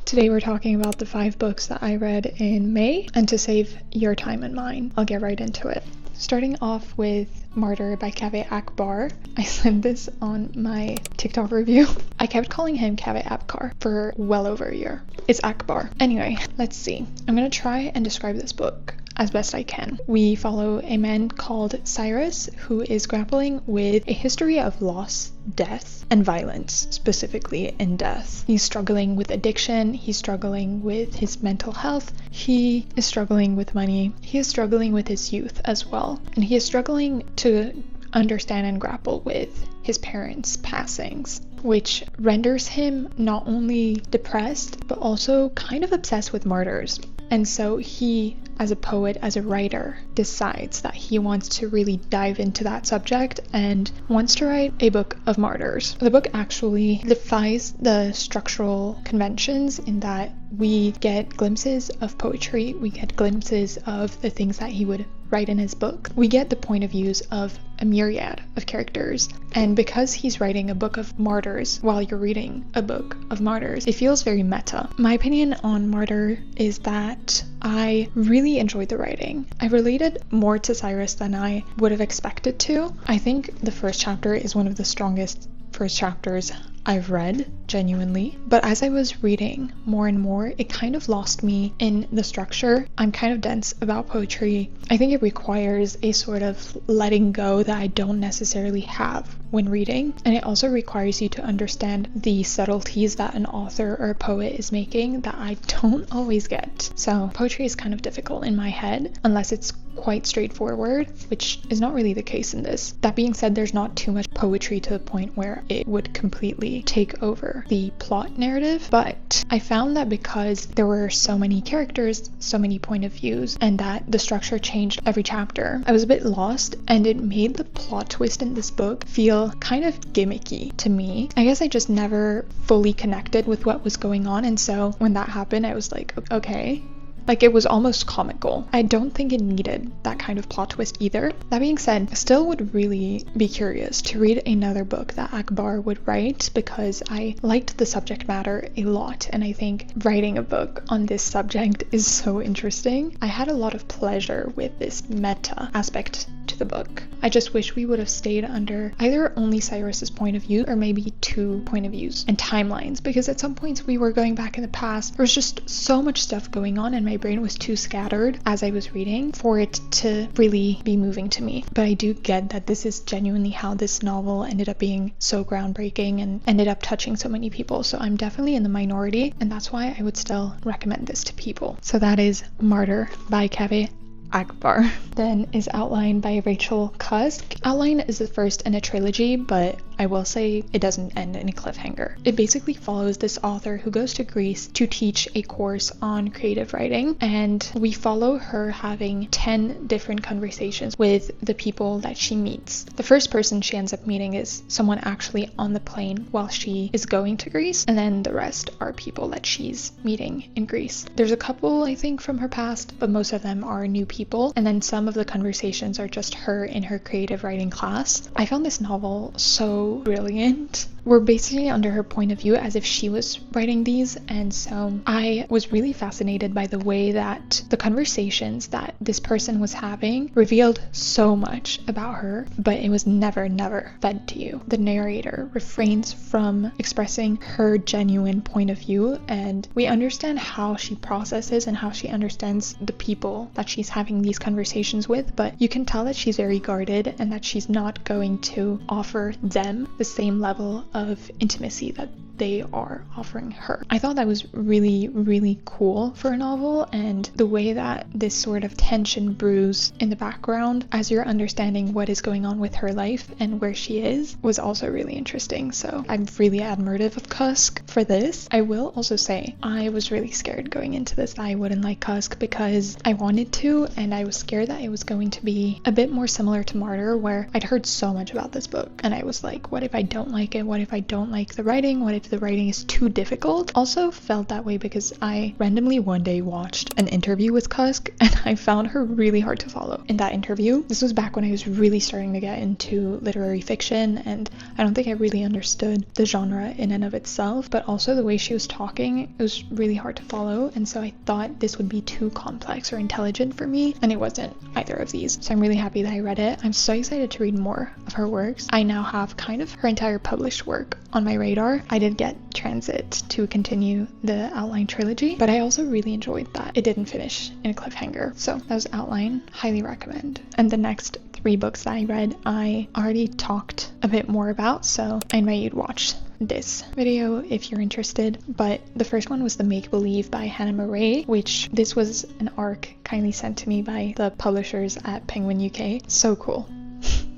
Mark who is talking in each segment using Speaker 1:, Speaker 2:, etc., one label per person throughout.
Speaker 1: Today we're talking about the 5 books that I read in May, and to save your time and mine, I'll get right into it. Starting off with Martyr by Kaveh Akbar. I said this on my TikTok review. I kept calling him Kaveh Akbar for well over a year. It's Akbar. Anyway, let's see. I'm gonna try and describe this book as best I can. We follow a man called Cyrus who is grappling with a history of loss, death, and violence, specifically in death. He's struggling with addiction, he's struggling with his mental health, he is struggling with money, he is struggling with his youth as well, and he is struggling to understand and grapple with his parents' passings, which renders him not only depressed but also kind of obsessed with martyrs. And so he, as a poet, as a writer, decides that he wants to really dive into that subject and wants to write a book of martyrs. The book actually defies the structural conventions in that we get glimpses of poetry, we get glimpses of the things that he would write in his book. We get the point of views of a myriad of characters, and because he's writing a book of martyrs while you're reading a book of martyrs, it feels very meta. My opinion on Martyr is that I really enjoyed the writing. I related more to Cyrus than I would have expected to. I think the first chapter is one of the strongest first chapters I've read, genuinely. But as I was reading more and more, it kind of lost me in the structure. I'm kind of dense about poetry. I think it requires a sort of letting go that I don't necessarily have when reading. And it also requires you to understand the subtleties that an author or a poet is making that I don't always get. So poetry is kind of difficult in my head, unless it's quite straightforward, which is not really the case in this. That being said, there's not too much poetry to the point where it would completely take over the plot narrative, but I found that because there were so many characters, so many point of views, and that the structure changed every chapter, I was a bit lost, and it made the plot twist in this book feel kind of gimmicky to me. I guess I just never fully connected with what was going on, and so when that happened, I was like, okay. Like, it was almost comical. I don't think it needed that kind of plot twist either. That being said, I still would really be curious to read another book that Akbar would write because I liked the subject matter a lot, and I think writing a book on this subject is so interesting. I had a lot of pleasure with this meta aspect to the book. I just wish we would have stayed under either only Cyrus's point of view or maybe 2 point of views and timelines, because at some points we were going back in the past. There was just so much stuff going on and my brain was too scattered as I was reading for it to really be moving to me. But I do get that this is genuinely how this novel ended up being so groundbreaking and ended up touching so many people. So I'm definitely in the minority, and that's why I would still recommend this to people. So that is Martyr by Kaveh Akbar. Then is Outline by Rachel Cusk. Outline is the first in a trilogy, but I will say it doesn't end in a cliffhanger. It basically follows this author who goes to Greece to teach a course on creative writing, and we follow her having 10 different conversations with the people that she meets. The first person she ends up meeting is someone actually on the plane while she is going to Greece, and then the rest are people that she's meeting in Greece. There's a couple, I think, from her past, but most of them are new people, and then some of the conversations are just her in her creative writing class. I found this novel so brilliant. We're basically under her point of view as if she was writing these, and so I was really fascinated by the way that the conversations that this person was having revealed so much about her, but it was never fed to you. The narrator refrains from expressing her genuine point of view, and we understand how she processes and how she understands the people that she's having these conversations with, but you can tell that she's very guarded and that she's not going to offer them the same level of intimacy that they are offering her. I thought that was really cool for a novel, and the way that this sort of tension brews in the background as you're understanding what is going on with her life and where she is was also really interesting. So I'm really admirative of Cusk for this. I will also say I was really scared going into this I wouldn't like Cusk because I wanted to, and I was scared that it was going to be a bit more similar to Martyr, where I'd heard so much about this book and I was like, what if I don't like it? What if I don't like the writing? What if if the writing is too difficult. Also felt that way because I randomly one day watched an interview with Cusk and I found her really hard to follow. In that interview, this was back when I was really starting to get into literary fiction, and I don't think I really understood the genre in and of itself, but also the way she was talking, it was really hard to follow, and so I thought this would be too complex or intelligent for me, and it wasn't either of these. So I'm really happy that I read it. I'm so excited to read more of her works. I now have kind of her entire published work on my radar. I did get Transit to continue the Outline trilogy, but I also really enjoyed that it didn't finish in a cliffhanger. So that was Outline, highly recommend. And the next 3 books that I read, I already talked a bit more about, so I invite you to watch this video if you're interested. But the first one was The Make-Believe by Hannah Murray, which this was an arc kindly sent to me by the publishers at Penguin UK. So cool.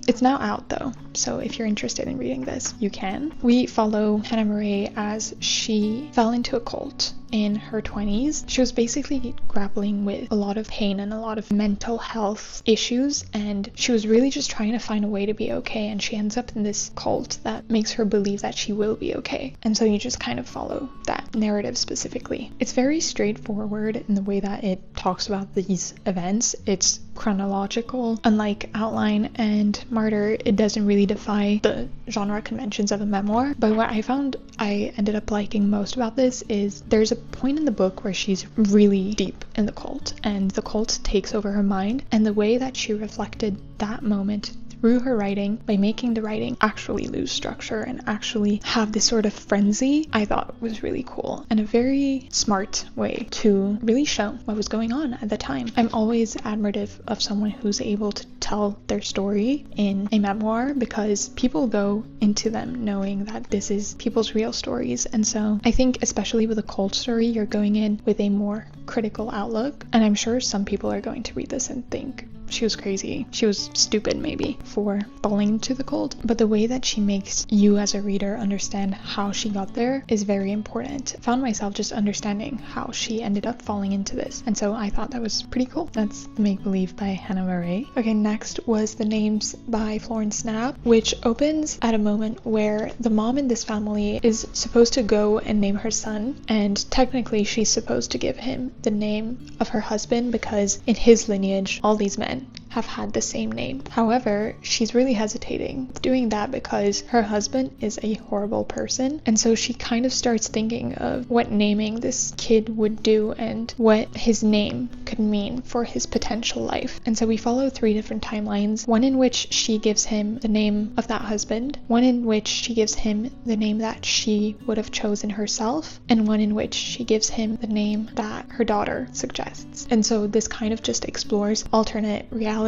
Speaker 1: It's now out though, so if you're interested in reading this, you can. We follow Hannah Murray as she fell into a cult in her 20s. She was basically grappling with a lot of pain and a lot of mental health issues, and she was really just trying to find a way to be okay, and she ends up in this cult that makes her believe that she will be okay. And so you just kind of follow that narrative specifically. It's very straightforward in the way that it talks about these events. It's chronological. Unlike Outline and Martyr, it doesn't really defy the genre conventions of a memoir. But what I found I ended up liking most about this is there's a point in the book where she's really deep in the cult, and the cult takes over her mind, and the way that she reflected that moment through her writing, by making the writing actually lose structure and actually have this sort of frenzy, I thought was really cool and a very smart way to really show what was going on at the time. I'm always admirative of someone who's able to tell their story in a memoir, because people go into them knowing that this is people's real stories, and so I think especially with a cult story, you're going in with a more critical outlook, and I'm sure some people are going to read this and think she was crazy, she was stupid maybe for falling into the cult, but the way that she makes you as a reader understand how she got there is very important. I found myself just understanding how she ended up falling into this, and so I thought that was pretty cool. That's The Make-Believe by Hannah Murray. Okay, next was The Names by Florence Knapp, which opens at a moment where the mom in this family is supposed to go and name her son, and technically she's supposed to give him the name of her husband because in his lineage all these men have had the same name. However, she's really hesitating doing that because her husband is a horrible person, and so she kind of starts thinking of what naming this kid would do and what his name could mean for his potential life. And so we follow 3 different timelines, one in which she gives him the name of that husband, one in which she gives him the name that she would have chosen herself, and one in which she gives him the name that her daughter suggests. And so this kind of just explores alternate realities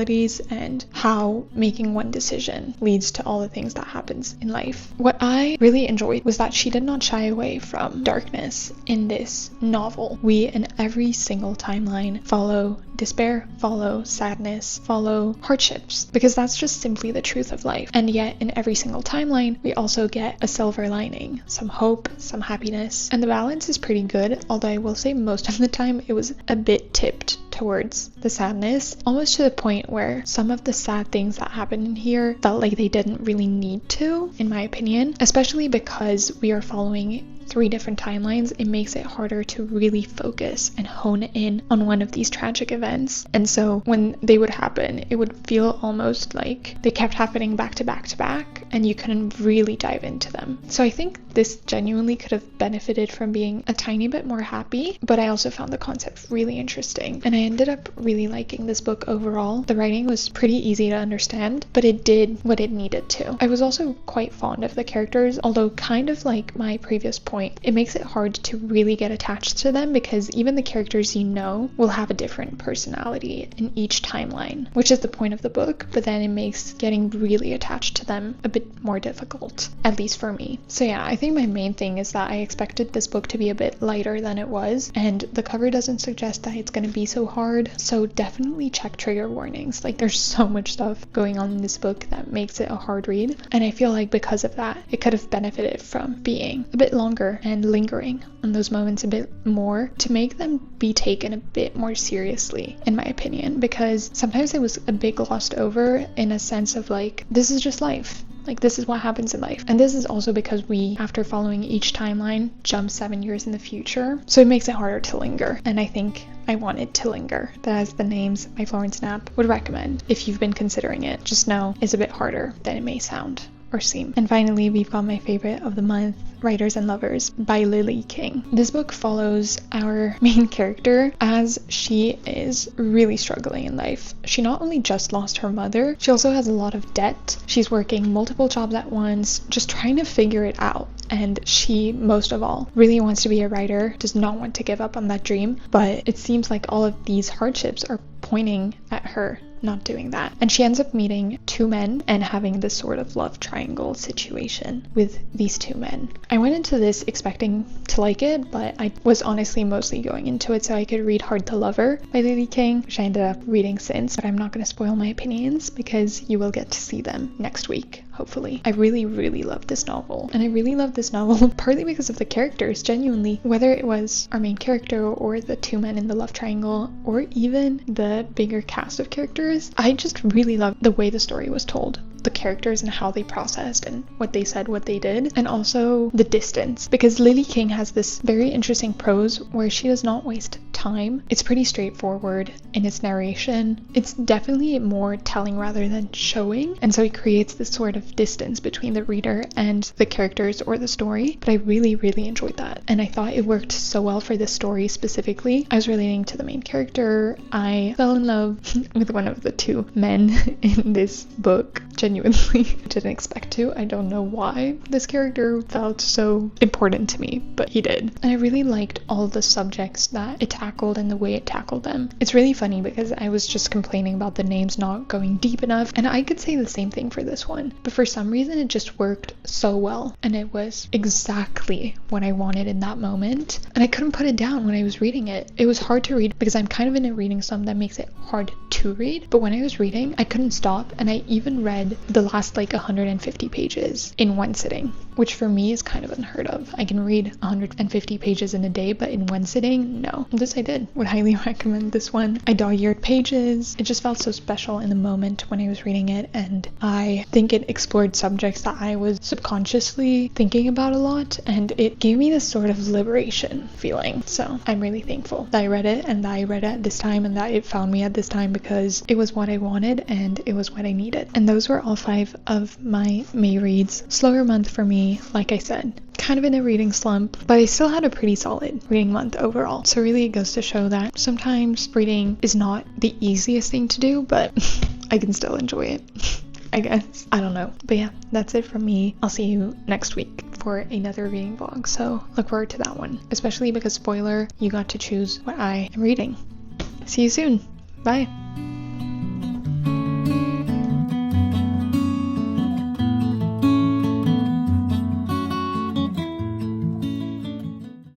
Speaker 1: and how making one decision leads to all the things that happens in life. What I really enjoyed was that she did not shy away from darkness in this novel. We, in every single timeline, follow despair, follow sadness, follow hardships, because that's just simply the truth of life. And yet in every single timeline, we also get a silver lining, some hope, some happiness, and the balance is pretty good, although I will say most of the time it was a bit tipped towards the sadness, almost to the point where some of the sad things that happen in here felt like they didn't really need to, in my opinion, especially because we are following 3 different timelines. It makes it harder to really focus and hone in on one of these tragic events, and so when they would happen, it would feel almost like they kept happening back to back to back, and you couldn't really dive into them. So I think this genuinely could have benefited from being a tiny bit more happy, but I also found the concept really interesting, and I ended up really liking this book overall. The writing was pretty easy to understand, but it did what it needed to. I was also quite fond of the characters, although kind of like my previous point, it makes it hard to really get attached to them, because even the characters you know will have a different personality in each timeline, which is the point of the book, but then it makes getting really attached to them a bit more difficult, at least for me. So yeah, I think my main thing is that I expected this book to be a bit lighter than it was, and the cover doesn't suggest that it's going to be so hard, so definitely check trigger warnings. Like, there's so much stuff going on in this book that makes it a hard read, and I feel like because of that, it could have benefited from being a bit longer and lingering on those moments a bit more to make them be taken a bit more seriously, in my opinion, because sometimes it was a bit glossed over in a sense of like, this is just life. Like, this is what happens in life. And this is also because we, after following each timeline, jump 7 years in the future. So it makes it harder to linger. And I think I wanted to linger. That is the Names by Florence Knapp. Would recommend if you've been considering it. Just know it's a bit harder than it may sound or seem. And finally, we've got my favorite of the month, Writers and Lovers by Lily King. This book follows our main character as she is really struggling in life. She not only just lost her mother, she also has a lot of debt. She's working multiple jobs at once, just trying to figure it out. And she, most of all, really wants to be a writer, does not want to give up on that dream, but it seems like all of these hardships are pointing at her not doing that. And she ends up meeting 2 men and having this sort of love triangle situation with these 2 men. I went into this expecting to like it, but I was honestly mostly going into it so I could read Hard to Love Her by Lily King, which I ended up reading since, but I'm not going to spoil my opinions because you will get to see them next week, hopefully. I really, really love this novel. And I really love this novel partly because of the characters, genuinely. Whether it was our main character or the 2 men in the love triangle or even the bigger cast of characters, I just really love the way the story was told. The characters and how they processed and what they said, what they did, and also the distance, because Lily King has this very interesting prose where she does not waste time. It's pretty straightforward in its narration. It's definitely more telling rather than showing, and so it creates this sort of distance between the reader and the characters or the story, but I really, really enjoyed that, and I thought it worked so well for this story specifically. I was relating to the main character. I fell in love with one of the 2 men in this book. Genuinely didn't expect to. I don't know why this character felt so important to me, but he did. And I really liked all the subjects that it tackled and the way it tackled them. It's really funny because I was just complaining about the names not going deep enough, and I could say the same thing for this one, but for some reason it just worked so well, and it was exactly what I wanted in that moment, and I couldn't put it down when I was reading it. It was hard to read because I'm kind of in a reading slump that makes it hard to read, but when I was reading I couldn't stop, and I even read the last like 150 pages in one sitting, which for me is kind of unheard of. I can read 150 pages in a day, but in one sitting, no. This I did. Would highly recommend this one. I dog-eared pages. It just felt so special in the moment when I was reading it, and I think it explored subjects that I was subconsciously thinking about a lot, and it gave me this sort of liberation feeling. So I'm really thankful that I read it, and that I read it at this time, and that it found me at this time, because it was what I wanted and it was what I needed. And those were all 5 of my May reads. Slower month for me, like I said. Kind of in a reading slump, but I still had a pretty solid reading month overall. So really it goes to show that sometimes reading is not the easiest thing to do, but I can still enjoy it. I guess. I don't know. But yeah, that's it from me. I'll see you next week for another reading vlog, so look forward to that one. Especially because, spoiler, you got to choose what I am reading. See you soon. Bye.